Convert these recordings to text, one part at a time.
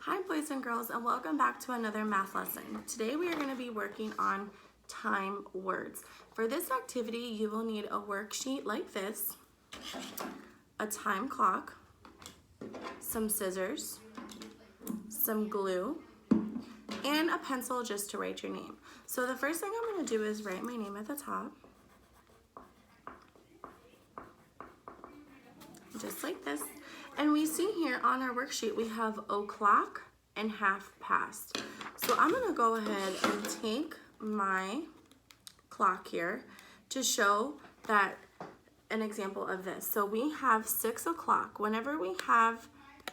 Hi boys and girls, and welcome back to another math lesson. Today we are going to be working on time words. For this activity you will need a worksheet like this, a time clock, some scissors, some glue, and a pencil just to write your name. So the first thing I'm going to do is write my name at the top, just like this. And we see here on our worksheet we have o'clock and half past. So I'm going to go ahead and take my clock here to show that an example of this. So we have 6 o'clock. Whenever we have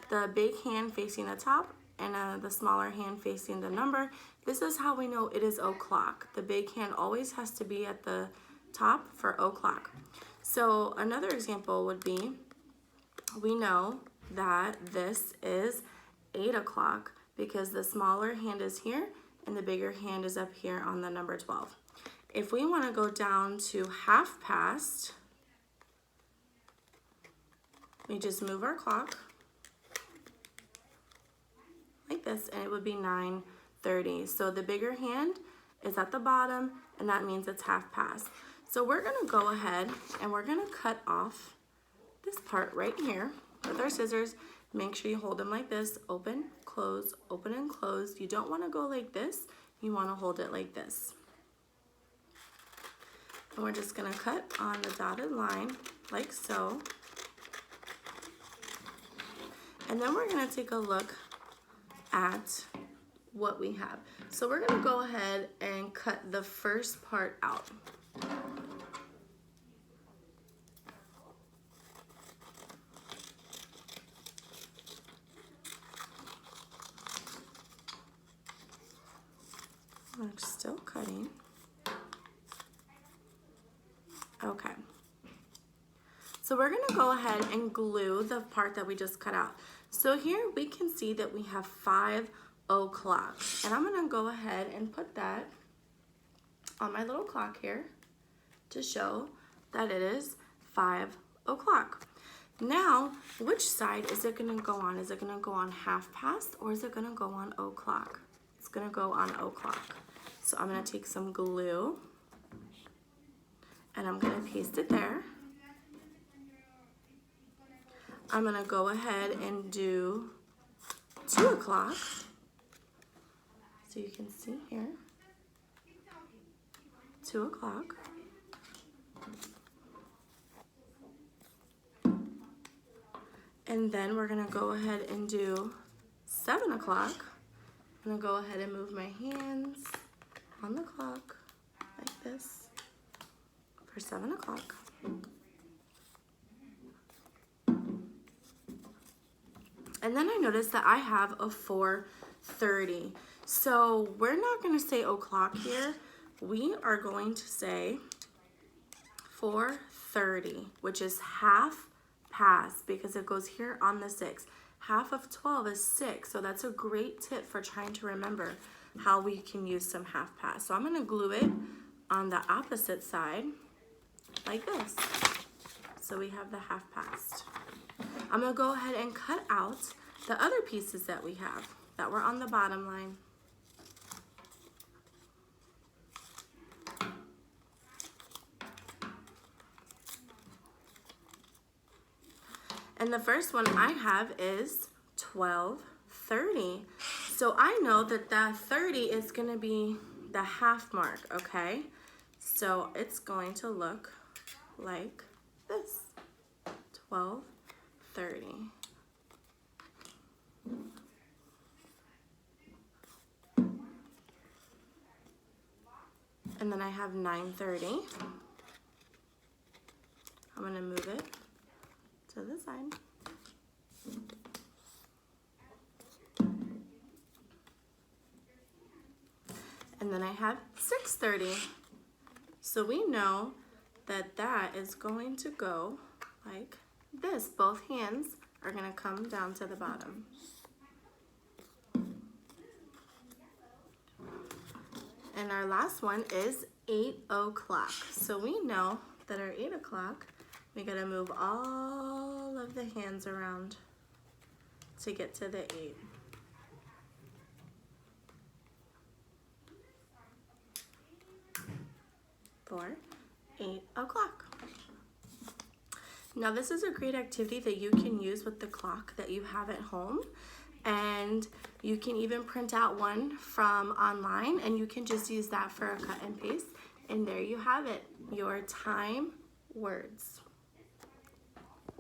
the big hand facing the top and the smaller hand facing the number, this is how we know it is o'clock. The big hand always has to be at the top for o'clock. So another example would be, we know that this is 8 o'clock because the smaller hand is here and the bigger hand is up here on the number 12. If we want to go down to half past, we just move our clock like this and it would be 9:30. So the bigger hand is at the bottom and that means it's half past. So we're going to go ahead and we're going to cut off this part right here with our scissors. Make sure you hold them like this, open, and close. You don't want to go like this, you want to hold it like this. And we're just going to cut on the dotted line like so. And then we're going to take a look at what we have. So we're going to go ahead and cut the first part out. I'm still cutting. Okay. So we're going to go ahead and glue the part that we just cut out. So here we can see that we have 5 o'clock. And I'm going to go ahead and put that on my little clock here to show that it is 5 o'clock. Now, which side is it going to go on? Is it going to go on half past or is it going to go on o'clock? It's going to go on o'clock. So I'm going to take some glue and I'm going to paste it there. I'm going to go ahead and do 2 o'clock. So you can see here, 2 o'clock. And then we're going to go ahead and do 7 o'clock. I'm going to go ahead and move my hands on the clock like this for 7 o'clock. And then I noticed that I have a 4:30. So we're not going to say o'clock here. We are going to say 4:30, which is half past because it goes here on the 6. Half of 12 is 6, so that's a great tip for trying to remember how we can use some half past. So I'm going to glue it on the opposite side like this. So we have the half past. I'm going to go ahead and cut out the other pieces that we have that were on the bottom line. And the first one I have is 12:30. So I know that that 30 is going to be the half mark, okay? So it's going to look like this, 12:30. And then I have 9:30. I'm going to move it to the side. And then I have 6:30. So we know that that is going to go like this. Both hands are going to come down to the bottom. And our last one is 8 o'clock. So we know that our 8 o'clock, we got to move all of the hands around to get to the 8. for 8 o'clock. Now this is a great activity that you can use with the clock that you have at home, and you can even print out one from online and you can just use that for a cut and paste, and there you have it, your time words.